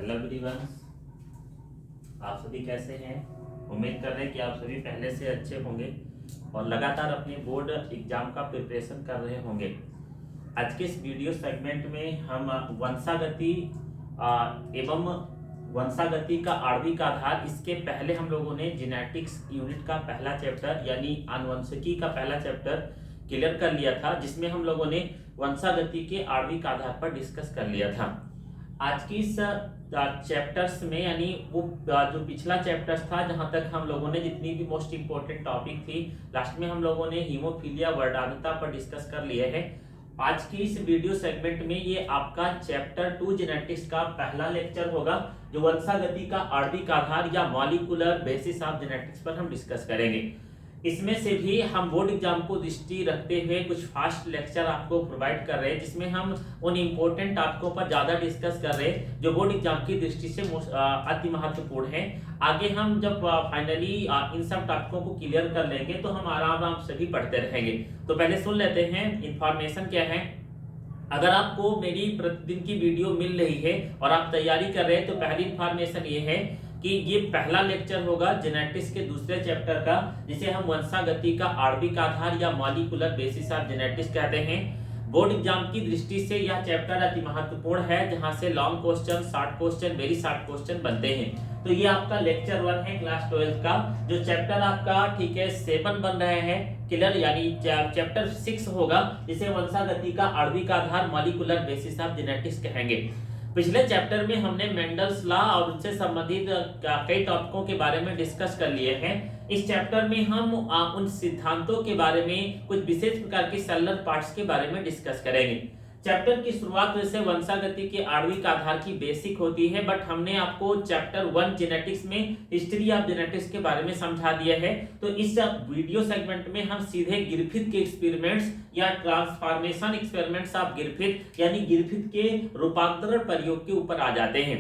Hello everyone, आप सभी कैसे हैं। उम्मीद कर रहे हैं कि आप सभी पहले से अच्छे होंगे और लगातार अपने बोर्ड एग्जाम का प्रिपरेशन कर रहे होंगे। आज के इस वीडियो सेगमेंट में हम वंशागति एवं वंशागति का आणविक आधार, इसके पहले हम लोगों ने जेनेटिक्स यूनिट का पहला चैप्टर यानी आनुवंशिकी का पहला चैप्टर क्लियर कर लिया था, जिसमें हम लोगों ने वंशागति के आणविक आधार पर डिस्कस कर लिया था। आज की इस चैप्टर्स में यानी वो जो पिछला चैप्टर्स था, जहां तक हम लोगों ने जितनी भी मोस्ट इंपोर्टेंट टॉपिक थी, लास्ट में हम लोगों ने हीमोफीलिया वर्णानुता पर डिस्कस कर लिए है। आज की इस वीडियो सेगमेंट में ये आपका चैप्टर 2 जेनेटिक्स का पहला लेक्चर होगा, जो वंशागति का आणविक आधार या मॉलिक्यूलर बेसिस ऑफ जेनेटिक्स पर हम डिस्कस करेंगे। इसमें से भी हम बोर्ड एग्जाम को दृष्टि रखते हुए कुछ फास्ट लेक्चर आपको प्रोवाइड कर रहे हैं, जिसमें हम उन इम्पोर्टेंट टॉपिकों पर ज्यादा डिस्कस कर रहे हैं जो बोर्ड एग्जाम की दृष्टि से अति महत्वपूर्ण है। आगे हम जब फाइनली इन सब टॉपिकों को क्लियर कर लेंगे तो हम आराम से भी पढ़ते रहेंगे। तो पहले सुन लेते हैं इंफॉर्मेशन क्या है। अगर आपको मेरी प्रतिदिन की वीडियो मिल रही है और आप तैयारी कर रहे हैं, तो पहली इंफॉर्मेशन ये है कि ये पहला लेक्चर होगा जेनेटिक्स के दूसरे चैप्टर का, जिसे हम वंशागति का आणविक आधार या मॉलिक्यूलर बेसिस ऑफ जेनेटिक्स कहते हैं। बोर्ड एग्जाम की दृष्टि से यह चैप्टर अति महत्वपूर्ण है, जहां से long question, short question, very short question बनते हैं। तो ये आपका लेक्चर 1 है क्लास 12 का, जो चैप्टर आपका ठीक है 7 बन रहे हैं क्लियर, यानी चैप्टर 6 होगा, जिसे वंशागति का आणविक आधार मॉलिक्यूलर बेसिस ऑफ जेनेटिक्स कहेंगे। पिछले चैप्टर में हमने मेंडल्स लॉ और उससे संबंधित कई टॉपिकों के बारे में डिस्कस कर लिए हैं। इस चैप्टर में हम उन सिद्धांतों के बारे में, कुछ विशेष प्रकार के सेलुलर पार्ट्स के बारे में डिस्कस करेंगे। चैप्टर की शुरुआत वैसे वंशागति के आणविक आधार की बेसिक होती है, बट हमने आपको चैप्टर 1 जेनेटिक्स में हिस्ट्री ऑफ जेनेटिक्स के बारे में समझा दिया है। तो इस वीडियो सेगमेंट में हम सीधे ग्रिफिथ के एक्सपेरिमेंट्स या ट्रांसफॉर्मेशन एक्सपेरिमेंट्स ऑफ ग्रिफिथ यानी ग्रिफिथ के रूपांतरण प्रयोग के ऊपर आ जाते हैं।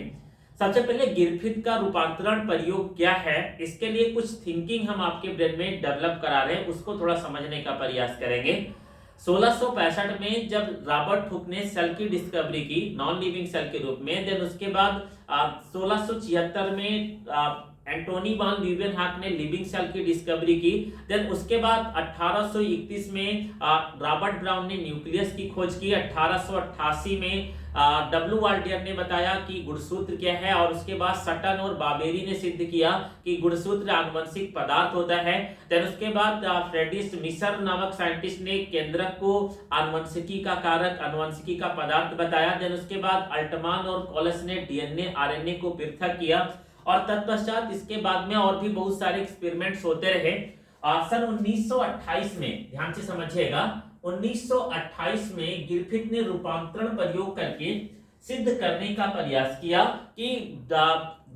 सबसे पहले ग्रिफिथ का रूपांतरण प्रयोग क्या है, इसके लिए कुछ थिंकिंग हम आपके ब्रेन में डेवलप करा रहे हैं, उसको थोड़ा समझने का प्रयास करेंगे। 1665 में जब रॉबर्ट हुक ने सेल की डिस्कवरी की नॉन लिविंग सेल के रूप में, देन उसके बाद 1676 में एंटोनी वॉन ल्यूवेनहॉक ने लिविंग सेल की डिस्कवरी की। देन उसके बाद 1831 में रॉबर्ट ब्राउन ने न्यूक्लियस की खोज की। 1888 में डब्ल्यू वाल्टियर ने बताया कि गुणसूत्र क्या है, और उसके बाद सटन और बाबेरी ने सिद्ध किया कि गुणसूत्र आनुवंशिक पदार्थ होता है। देन उसके बाद फ्रेडरिक मिशर नामक साइंटिस्ट ने केंद्रक को आनुवंशिकी का कारक, आनुवंशिकी का पदार्थ बताया। देन उसके बाद अल्टमान और कॉलस ने डीएनए आरएनए को पृथक किया, और तत्पश्चात इसके बाद में और भी बहुत सारे एक्सपेरिमेंट्स होते रहे। सन 1928 में, ध्यान से समझिएगा, 1928 में ग्रिफिथ ने रूपांतरण प्रयोग करके सिद्ध करने का प्रयास किया कि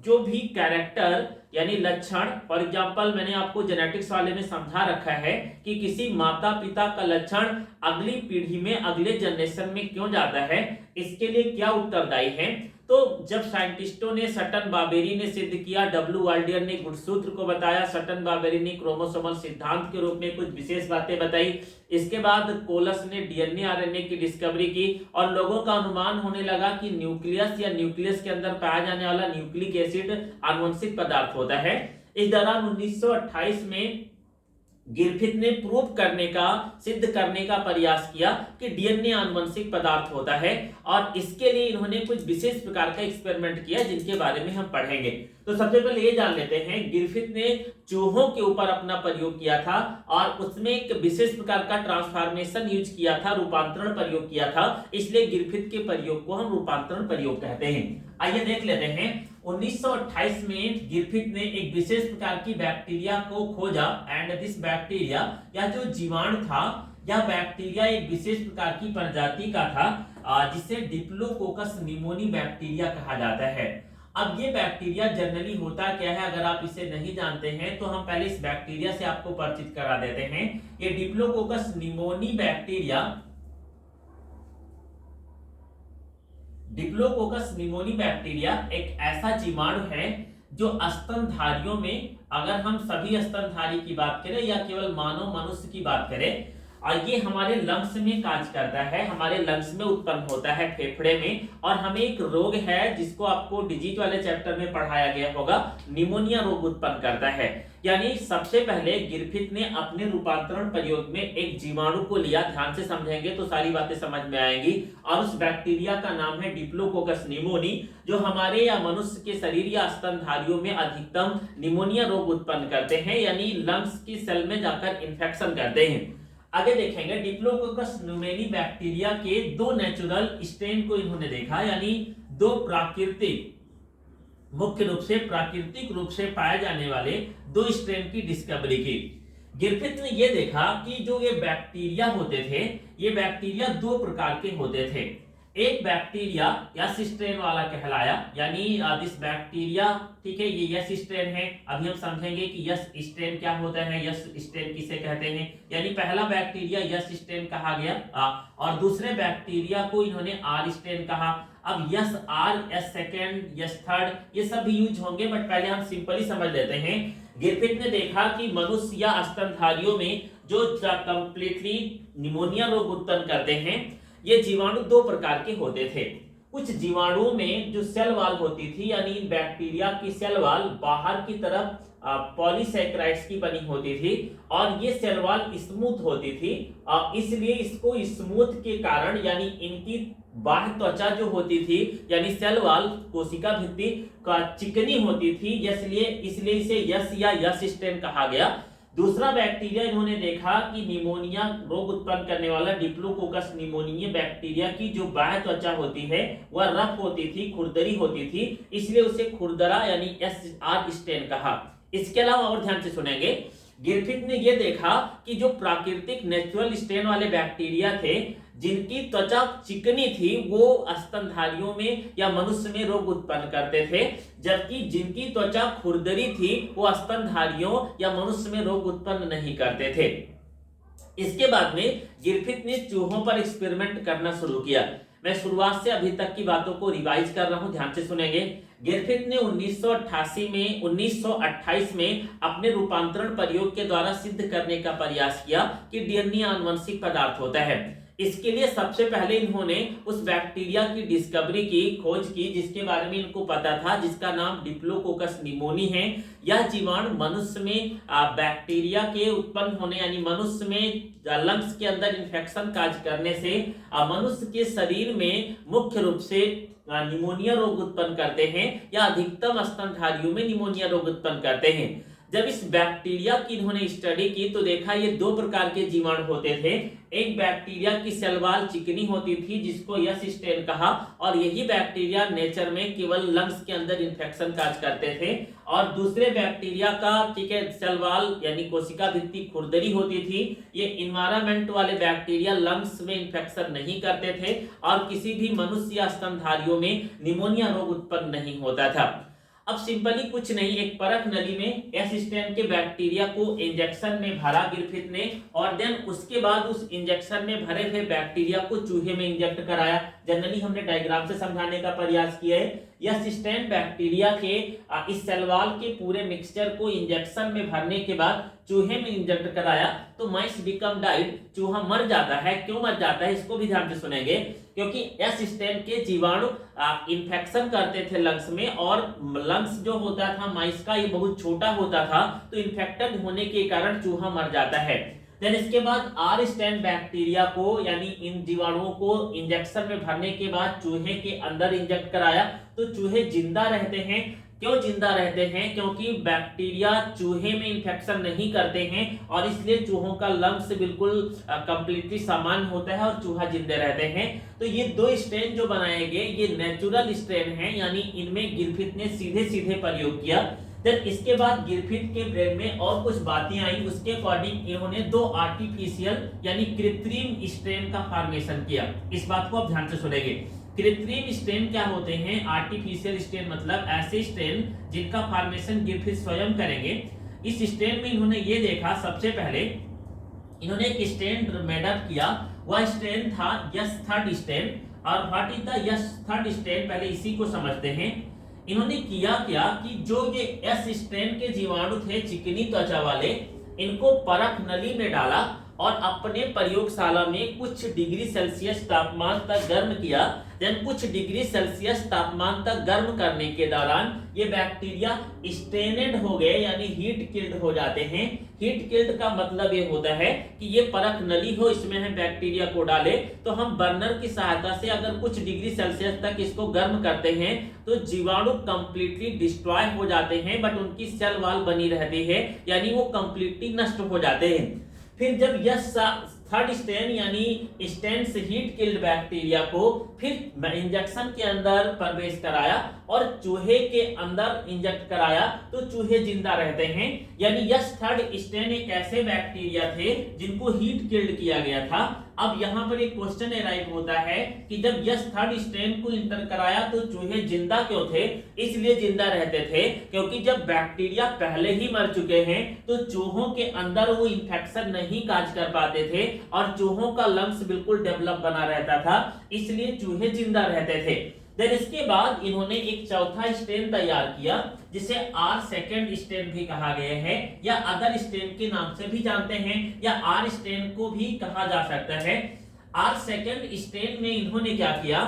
जो भी कैरेक्टर यानी लक्षण, फॉर एग्जांपल मैंने आपको जेनेटिक्स वाले में समझा रखा है कि किसी माता पिता का लक्षण अगली पीढ़ी में, अगले जनरेशन में क्यों जाता है, इसके लिए क्या उत्तरदायी है। तो जब साइंटिस्टों ने, सटन बाबेरी ने सिद्ध किया, डब्ल्यू वाल्टियर ने गुणसूत्र को बताया, सटन बाबेरी ने क्रोमोसोमल सिद्धांत के रूप में कुछ विशेष बातें बताई, इसके बाद कोलस ने डीएनए आरएनए की डिस्कवरी की, और लोगों का अनुमान होने लगा कि न्यूक्लियस या न्यूक्लियस के अंदर पाया जाने वाला न्यूक्लिक एसिड आनुवंशिक पदार्थ होता है। इस दौरान 1928 में ग्रिफिथ ने प्रूव करने का, सिद्ध करने का प्रयास किया कि डीएनए आनुवंशिक पदार्थ होता है, और इसके लिए इन्होंने कुछ विशेष प्रकार का एक्सपेरिमेंट किया, जिनके बारे में हम पढ़ेंगे। तो सबसे पहले ये जान लेते हैं, ग्रिफिथ ने चूहों के ऊपर अपना प्रयोग किया था, और उसमें एक विशेष प्रकार का ट्रांसफॉर्मेशन यूज किया था, रूपांतरण प्रयोग किया था, इसलिए ग्रिफिथ के प्रयोग को हम रूपांतरण प्रयोग कहते हैं। आइए देख लेते हैं। 1928 में ग्रिफिथ ने एक विशेष प्रकार की बैक्टीरिया को खोजा, एंड दिस बैक्टीरिया या जो जीवाणु था, यह बैक्टीरिया एक विशेष प्रकार की प्रजाति का था, जिसे डिप्लोकोकस निमोनी बैक्टीरिया कहा जाता है। अब ये बैक्टीरिया जनरली होता क्या है, अगर आप इसे नहीं जानते हैं तो हम पहले इस बैक्टीरिया से आपको परिचित करा देते हैं। ये diplococcus pneumoniae bacteria, diplococcus pneumoniae bacteria एक ऐसा जीवाणु है जो स्तनधारियों में, अगर हम सभी स्तनधारी की बात करें या केवल मानव मनुष्य की बात करें, और ये हमारे लंग्स में काज करता है, हमारे लंग्स में उत्पन्न होता है फेफड़े में। और हमें एक रोग है जिसको आपको डिजीज वाले चैप्टर में पढ़ाया गया होगा, निमोनिया रोग उत्पन्न करता है। यानी सबसे पहले ग्रिफिथ ने अपने रूपांतरण प्रयोग में एक जीवाणु को लिया, ध्यान से समझेंगे तो सारी बातें समझ में आएंगी, और उस बैक्टीरिया का नाम है डिप्लोकोकस निमोनी, जो हमारे या मनुष्य के शरीर या स्तनधारियों में अधिकतम निमोनिया रोग उत्पन्न करते हैं, यानी लंग्स की सेल में जाकर इन्फेक्शन करते हैं। आगे देखेंगे डिप्लोकोकस निमोनी बैक्टीरिया के दो नेचुरल स्ट्रेन को इन्होंने देखा, यानी दो प्राकृतिक, मुख्य रूप से प्राकृतिक रूप से पाए जाने वाले दो स्ट्रेन की डिस्कवरी की। ग्रिफिथ ने यह देखा कि जो ये बैक्टीरिया होते थे, ये बैक्टीरिया दो प्रकार के होते थे। एक बैक्टीरिया यस स्ट्रेन वाला कहलाया, यानी दिस बैक्टीरिया, ठीक है, ये यस स्ट्रेन है। अभी हम समझेंगे कि यस स्ट्रेन क्या होता है, यस स्ट्रेन किसे कहते हैं। यानी पहला बैक्टीरिया यस स्ट्रेन कहा गया, और दूसरे बैक्टीरिया को इन्होंने आर स्ट्रेन कहा। अब S R, S second, S third, ये सब भी यूज होंगे, बट पहले हम सिंपली समझ लेते हैं। ग्रिफिथ ने देखा कि मनुष्य या स्तनधारियों में जो कंप्लीटली निमोनिया रोग उत्पन्न करते हैं, ये जीवाणु दो प्रकार के होते थे। कुछ जीवाणुओं में जो सेल वाल होती थी, यानी बैक्टीरिया की सेल वाल बाहर की तरफ पॉलीसैकेराइड्स की बनी होती थी, और ये सेल वाल स्मूथ होती थी, इसलिए इसको स्मूथ के कारण, यानी इनकी बाह्य त्वचा जो होती थी, यानी सेल वाल कोशिका भित्ति का चिकनी होती थी, इसलिए इसे यस या यस स्ट्रेन कहा गया। दूसरा बैक्टीरिया इन्होंने देखा कि निमोनिया रोग उत्पन्न करने वाला डिप्लोकोकस निमोनिया बैक्टीरिया की जो बाह्य त्वचा होती है वह रफ होती थी, खुरदरी होती थी, इसलिए उसे खुरदरा यानी एस आर स्ट्रेन कहा। इसके अलावा और ध्यान से सुनेंगे, ग्रिफिथ ने यह देखा कि जो प्राकृतिक नेचुरल स्ट्रेन वाले बैक्टीरिया थे, जिनकी त्वचा चिकनी थी, वो स्तनधारियों में या मनुष्य में रोग उत्पन्न करते थे, जबकि जिनकी त्वचा खुरदरी थी वो स्तनधारियों या मनुष्य में रोग उत्पन्न नहीं करते थे। इसके बाद में ग्रिफिथ ने चूहों पर एक्सपेरिमेंट करना शुरू किया। मैं शुरुआत से अभी तक की बातों को रिवाइज कर रहा हूं, ध्यान से सुनेंगे। ग्रिफिथ ने 1928 में अपने रूपांतरण प्रयोग के द्वारा सिद्ध करने का प्रयास किया कि डीएनए आनुवंशिक पदार्थ होता है। इसके लिए सबसे पहले इन्होंने उस बैक्टीरिया की डिस्कवरी की, खोज की, जिसके बारे में इनको पता था, जिसका नाम डिप्लोकोकस निमोनी है। यह जीवाणु मनुष्य में बैक्टीरिया के उत्पन्न होने, यानी मनुष्य में लंग्स के अंदर इंफेक्शन काज करने से मनुष्य के शरीर में मुख्य रूप से निमोनिया रोग उत्पन्न करते हैं, या अधिकतम स्तनधारियों में निमोनिया रोग उत्पन्न करते हैं। जब इस बैक्टीरिया की इन्होंने स्टडी की तो देखा ये दो प्रकार के जीवाणु होते थे। एक बैक्टीरिया की सेल वॉल चिकनी होती थी, जिसको यस स्ट्रेन कहा, और यही बैक्टीरिया नेचर में केवल लंग्स के अंदर इंफेक्शन काज करते थे। और दूसरे बैक्टीरिया का, ठीक है, सेल वॉल यानी कोशिका भित्ति खुरदरी होती थी। ये इन्वायरमेंट वाले बैक्टीरिया लंग्स में इंफेक्शन नहीं करते थे, और किसी भी मनुष्य या स्तनधारियों में निमोनिया रोग उत्पन्न नहीं होता था। अब सिंपली कुछ नहीं, एक परख नली में एस स्ट्रेन के बैक्टीरिया को इंजेक्शन में भरा ग्रिफिथ ने, और देन उसके बाद उस इंजेक्शन में भरे हुए बैक्टीरिया को चूहे में इंजेक्ट कराया। जनरली हमने डायग्राम से समझाने का प्रयास किया है। यह स्ट्रेन बैक्टीरिया के इस सेल वॉल के पूरे मिक्सचर को इंजेक्शन में भरने के बाद चूहे में इंजेक्ट कराया, तो माइस बिकम डाइड, चूहा मर जाता है। क्यों मर जाता है, इसको भी ध्यान से सुनेंगे, क्योंकि एस स्ट्रेन के जीवाणु इंफेक्शन करते थे लंग्स में, और लंग्स जो होता था माइस का ये बहुत छोटा होता था, तो इंफेक्टेड होने के कारण चूहा मर जाता है। देन इसके बाद आर स्ट्रेन बैक्टीरिया को, यानी इन जीवाणुओं को इंजेक्शन में भरने के बाद चूहे के अंदर इंजेक्ट कराया, तो चूहे जिंदा रहते हैं। क्यों जिंदा रहते हैं, क्योंकि बैक्टीरिया चूहे में इंफेक्शन नहीं करते हैं, और इसलिए चूहों का लंग्स बिल्कुल कंप्लीटली सामान्य होता है और चूहा जिंदे रहते हैं। तो ये दो स्ट्रेन जो बनाए गए ये नेचुरल स्ट्रेन हैं, यानी इनमें ग्रिफिथ ने सीधे सीधे प्रयोग किया। देन इसके बाद ग्रिफिथ के ब्रेन में और कुछ बातें आई, उसके अकॉर्डिंग इन्होंने दो आर्टिफिशियल यानी कृत्रिम स्ट्रेन का फॉर्मेशन किया। इस बात को आप ध्यान से सुनेंगे। कृत्रिम स्ट्रेन क्या होते हैं, आर्टिफिशियल स्ट्रेन मतलब ऐसे स्ट्रेन जिनका फॉर्मेशन ग्रिफिथ स्वयं करेंगे। इस स्ट्रेन में इन्होंने ये देखा, सबसे पहले इन्होंने एक स्ट्रेन मेडअप किया, वह स्ट्रेन था यस थर्ड स्ट्रेन। और what is the yes third strain, पहले इसी को समझते हैं। इन्होंने किया क्या कि जो ये एस स्ट्रेन के जीवाणु थे चिकनी त्वचा वाले, इनको परख नली में डाला, और अपने प्रयोगशाला में कुछ डिग्री सेल्सियस तापमान तक गर्म किया। देन कुछ डिग्री सेल्सियस तापमान तक गर्म करने के दौरान ये बैक्टीरिया स्टेनेड हो गए, यानी हीट किल्ड हो जाते हैं। हीट किल्ड का मतलब ये होता है कि ये परख नली हो, इसमें हम बैक्टीरिया को डाले, तो हम बर्नर की सहायता से अगर कुछ डिग्री सेल्सियस तक इसको गर्म करते हैं तो जीवाणु कंप्लीटली डिस्ट्रॉय हो जाते हैं, बट उनकी सेल वॉल बनी रहती है, यानी वो कंप्लीटली नष्ट हो जाते हैं। फिर जब यह थर्ड स्टेन यानी स्टेन से हीट किल्ड बैक्टीरिया को फिर इंजेक्शन के अंदर प्रवेश कराया और चूहे के अंदर इंजेक्ट कराया तो चूहे जिंदा रहते हैं। यानी यह थर्ड स्टेन एक ऐसे बैक्टीरिया थे जिनको हीट किल्ड किया गया था। अब यहाँ पर एक क्वेश्चन अराइव होता है कि जब यस थर्ड स्ट्रेन को इंटर कराया तो चूहे जिंदा क्यों थे? इसलिए जिंदा रहते थे क्योंकि जब बैक्टीरिया पहले ही मर चुके हैं तो चूहों के अंदर वो इंफेक्शन नहीं काज कर पाते थे और चूहों का लंग्स बिल्कुल डेवलप बना रहता था, इसलिए चूहे जिंदा रहते थे। देन इसके बाद इन्होंने एक चौथा स्ट्रेन तैयार किया जिसे आर सेकेंड स्ट्रेन भी कहा गया है, या अदर स्ट्रेन के नाम से भी जानते हैं, या आर स्ट्रेन को भी कहा जा सकता है। आर सेकेंड स्ट्रेन में इन्होंने क्या किया,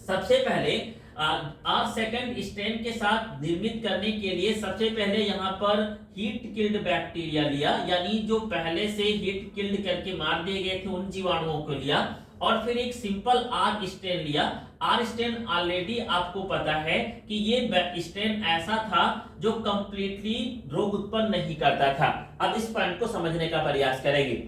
सबसे पहले आर सेकेंड स्ट्रेन के साथ निर्मित करने के लिए सबसे पहले यहाँ पर हीट किल्ड बैक्टीरिया लिया, यानी जो पहले से हीट किल्ड करके मार दिए गए थे उन जीवाणुओं को लिया, और फिर एक सिंपल आर स्ट्रेन लिया। आर स्ट्रेन ऑलरेडी आपको पता है कि ये स्ट्रेन ऐसा था जो कंप्लीटली रोग उत्पन्न नहीं करता था। अब इस पॉइंट को समझने का प्रयास करेंगे।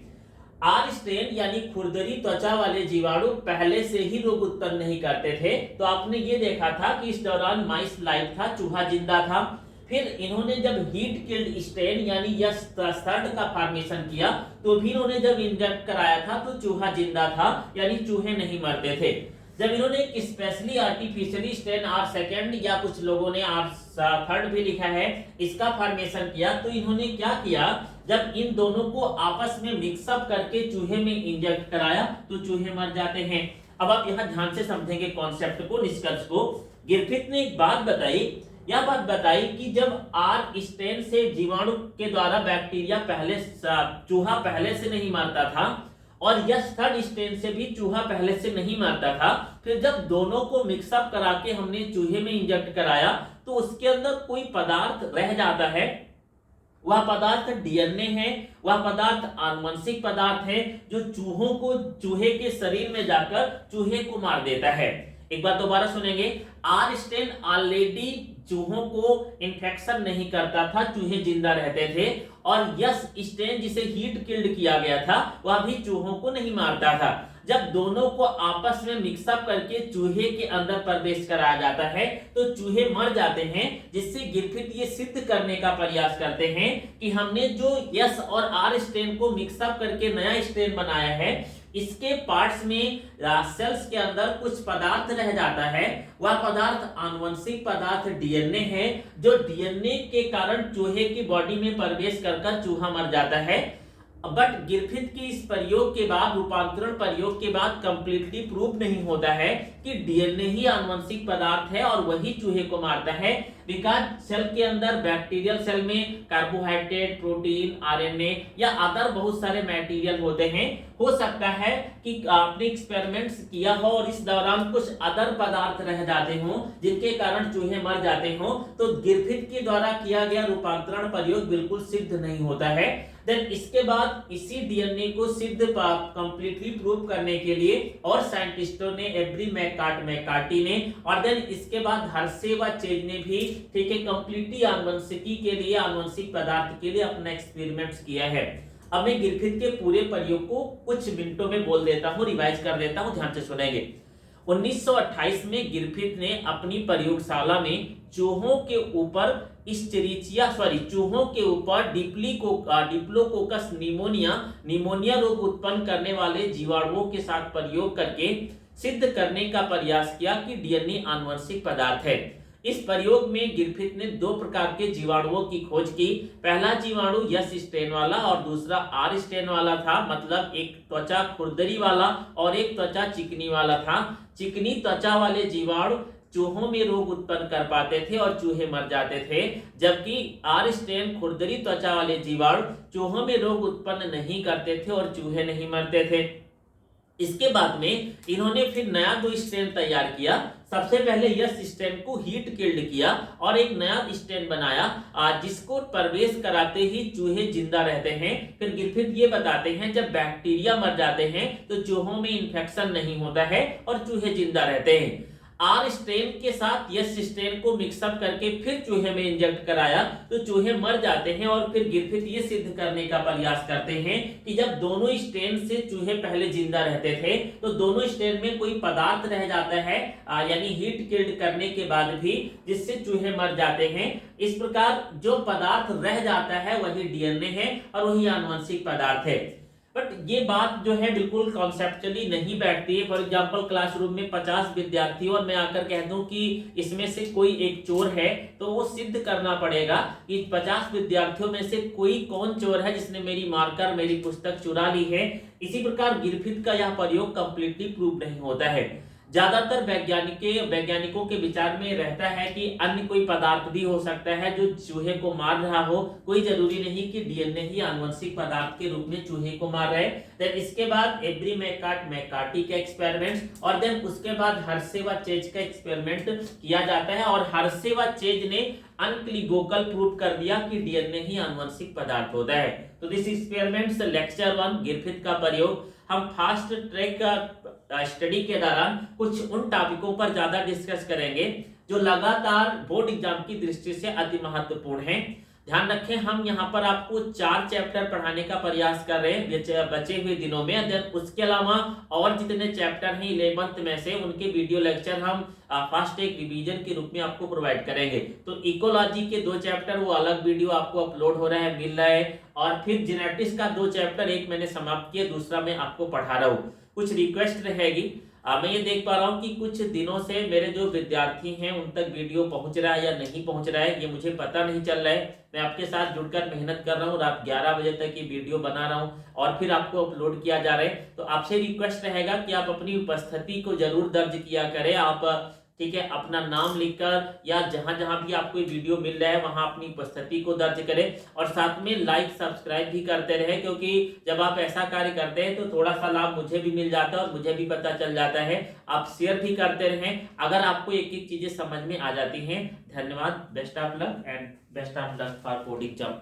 आर स्ट्रेन यानी खुरदरी त्वचा वाले जीवाणु पहले से ही रोग उत्पन्न नहीं करते थे, तो आपने ये देखा था कि इस दौरान माइस लाइव था, चूहा जिंदा था। फिर इन्होंने जब हीट किल्ड स्ट्रेन यानी यस थर्ड का फॉर्मेशन किया तो भी इन्होंने जब इंजेक्ट कराया था तो चूहा जिंदा था, यानी चूहे नहीं मरते थे। जब इन्होंने एक specially artificially strain R second या कुछ लोगों ने आर थर्ड भी लिखा है, इसका फॉर्मेशन किया, तो इन्होंने क्या किया, जब इन दोनों को आपस में मिक्सअप करके चूहे में इंजेक्ट कराया तो चूहे मर जाते हैं। अब आप यहाँ ध्यान से समझेंगे कॉन्सेप्ट को, निष्कर्ष को। गिरफिथ ने एक बात बताई, यह बात बताई कि जब आर स्ट्रेन से जीवाणु के द्वारा बैक्टीरिया चूहा पहले से नहीं मारता था और यस थर्ड स्ट्रेन से भी चूहा पहले से नहीं मारता था, फिर जब दोनों को मिक्सअप करा के हमने चूहे में इंजेक्ट कराया तो उसके अंदर कोई पदार्थ रह जाता है, वह पदार्थ डीएनए है, वह पदार्थ आनुवंशिक पदार्थ है जो चूहे के शरीर में जाकर चूहे को मार देता है। एक बार दोबारा सुनेंगे, आर स्ट्रेन ऑलरेडी चूहों को इन्फेक्शन नहीं करता था, चूहे जिंदा रहते थे, और यस स्ट्रेन जिसे हीट किल्ड किया गया था वह भी चूहों को नहीं मारता था। जब दोनों को आपस में मिक्सअप करके चूहे के अंदर प्रवेश कराया जाता है तो चूहे मर जाते हैं, जिससे गिरफिथ ये सिद्ध करने का प्रयास करते हैं कि हमने जो यस और आर स्ट्रेन को मिक्सअप करके नया स्ट्रेन बनाया है, इसके पार्ट्स में सेल्स के अंदर कुछ पदार्थ रह जाता है, वह पदार्थ आनुवंशिक पदार्थ डीएनए है, जो डीएनए के कारण चूहे की बॉडी में प्रवेश कर चूहा मर जाता है। बट गिरफिथ के इस प्रयोग के बाद, रूपांतरण प्रयोग के बाद कंप्लीटली प्रूव नहीं होता है कि डीएनए ही आनुवंशिक पदार्थ है और वही चूहे को मारता है, बिकॉज सेल के अंदर बैक्टीरियल सेल में कार्बोहाइड्रेट, प्रोटीन, आरएनए या अदर बहुत सारे मटेरियल होते हैं। हो सकता है कि आपने एक्सपेरिमेंट्स किया हो और इस दौरान कुछ अदर पदार्थ रह जाते हों जिनके कारण चूहे मर जाते हों, तो गिरफिथ के द्वारा किया गया रूपांतरण प्रयोग बिल्कुल सिद्ध नहीं होता है। देन इसके बाद इसी डीएनए को सिद्ध कंप्लीटली प्रूव करने के लिए और साइंटिस्टों ने एब्री मैकार्टी ने, और देन इसके बाद हर्शे व चेज ने भी, ठीक है, कंप्लीटली आनुवंशिकी के लिए, आनुवंशिक पदार्थ के लिए अपना एक्सपेरिमेंट्स किया है। अब मैं गिरफिथ के पूरे प्रयोग को कुछ मिनटों में बोल देता हूँ, रिवाइज कर देता हूँ, ध्यान से सुनेंगे। 1928 में गिरफिथ ने अपनी प्रयोगशाला में चूहों के ऊपर चूहों के ऊपर डिप्लोकोकस निमोनिया रोग उत्पन्न करने वाले जीवाणुओं के साथ प्रयोग करके सिद्ध करने का प्रयास किया कि डीएनए आनुवंशिक पदार्थ है। इस प्रयोग में गिरफिथ ने दो प्रकार के जीवाणुओं की खोज की। पहला जीवाणु यस स्ट्रेन वाला और दूसरा आर स्ट्रेन वाला था, मतलब एक त्वचा खुरदरी वाला और एक त्वचा चिकनी वाला था। चिकनी त्वचा वाले जीवाणु चूहों में रोग उत्पन्न कर पाते थे और चूहे मर जाते थे, जबकि आर स्ट्रेन खुरदरी त्वचा वाले जीवाणु चूहों में रोग उत्पन्न नहीं करते थे और चूहे नहीं मरते थे। इसके बाद में इन्होंने फिर नया 2 स्ट्रेन तैयार किया। सबसे पहले यस स्ट्रेन को हीट किल्ड किया और एक नया स्ट्रेन बनाया जिसको प्रवेश कराते ही चूहे जिंदा रहते हैं। फिर गिरफिथ ये बताते हैं जब बैक्टीरिया मर जाते हैं तो चूहों में इन्फेक्शन नहीं होता है और चूहे जिंदा रहते हैं। आर स्ट्रेन के साथ यस स्ट्रेन को मिक्सअप करके फिर चूहे में इंजेक्ट कराया तो चूहे मर जाते हैं। और फिर गिरफिथ ये सिद्ध करने का प्रयास करते हैं कि जब दोनों स्ट्रेन से चूहे पहले जिंदा रहते थे तो दोनों स्ट्रेन में कोई पदार्थ रह जाता है यानी हीट किल्ड करने के बाद भी, जिससे चूहे मर जाते हैं। इस प्रकार जो पदार्थ रह जाता है वही डीएनए है और वही आनुवंशिक पदार्थ है। बट ये बात जो है बिल्कुल कॉन्सेप्चुअली नहीं बैठती है। फॉर एग्जांपल क्लासरूम में 50 विद्यार्थी और मैं आकर कह दूं कि इसमें से कोई एक चोर है, तो वो सिद्ध करना पड़ेगा कि 50 विद्यार्थियों में से कोई कौन चोर है जिसने मेरी मार्कर मेरी पुस्तक चुरा ली है। इसी प्रकार गिरफिथ का यह प्रयोग कंप्लीटली प्रूव नहीं होता है। ज्यादातर वैज्ञानिकों के विचार में रहता है कि अन्य कोई पदार्थ भी हो सकता है जो चूहे को मार रहा हो, कोई जरूरी नहीं कि डीएनए ही आनुवंशिक पदार्थ के रूप में चूहे को मार रहे। देन इसके बाद एब्री मैकार्टी का एक्सपेरिमेंट और देन उसके बाद हर्शे व चेज का एक्सपेरिमेंट किया जाता है और हर्शे व चेज ने अनक्लिगोकल प्रूव कर दिया कि डीएनए ही आनुवंशिक पदार्थ होता है। तो दिस एक्सपेरिमेंट्स लेक्चर 1 गिरफिथ का प्रयोग हम फास्ट ट्रैक स्टडी के दौरान कुछ उन टॉपिकों पर ज्यादा डिस्कस करेंगे जो लगातार बोर्ड एग्जाम की दृष्टि से अति महत्वपूर्ण हैं। ध्यान रखें हम यहाँ पर आपको 4 चैप्टर पढ़ाने का प्रयास कर रहे हैं बचे हुए दिनों में। उसके अलावा और जितने चैप्टर हैं 11th में से उनके वीडियो लेक्चर हम फास्ट एक रिवीजन के रूप में आपको प्रोवाइड करेंगे। तो इकोलॉजी के 2 चैप्टर वो अलग वीडियो आपको अपलोड हो रहा है, मिल रहा है। और फिर जेनेटिक्स का 2 चैप्टर, एक मैंने समाप्त किया, दूसरा मैं आपको पढ़ा रहा हूँ। कुछ रिक्वेस्ट रहेगी। मैं ये देख पा रहा हूँ कि कुछ दिनों से मेरे जो विद्यार्थी हैं उन तक वीडियो पहुंच रहा है या नहीं पहुंच रहा है, ये मुझे पता नहीं चल रहा है। मैं आपके साथ जुड़कर मेहनत कर रहा हूँ, रात 11 बजे तक ये वीडियो बना रहा हूँ और फिर आपको अपलोड किया जा रहा है। तो आपसे रिक्वेस्ट रहेगा कि आप अपनी उपस्थिति को जरूर दर्ज किया करें। आप ठीक है, अपना नाम लिखकर या जहां जहां भी आपको वीडियो मिल रहा है वहां अपनी उपस्थिति को दर्ज करें और साथ में लाइक सब्सक्राइब भी करते रहे, क्योंकि जब आप ऐसा कार्य करते हैं तो थोड़ा सा लाभ मुझे भी मिल जाता है और मुझे भी पता चल जाता है। आप शेयर भी करते रहें अगर आपको एक एक चीजें समझ में आ जाती हैं। धन्यवाद। Best of luck and best of luck for board exam.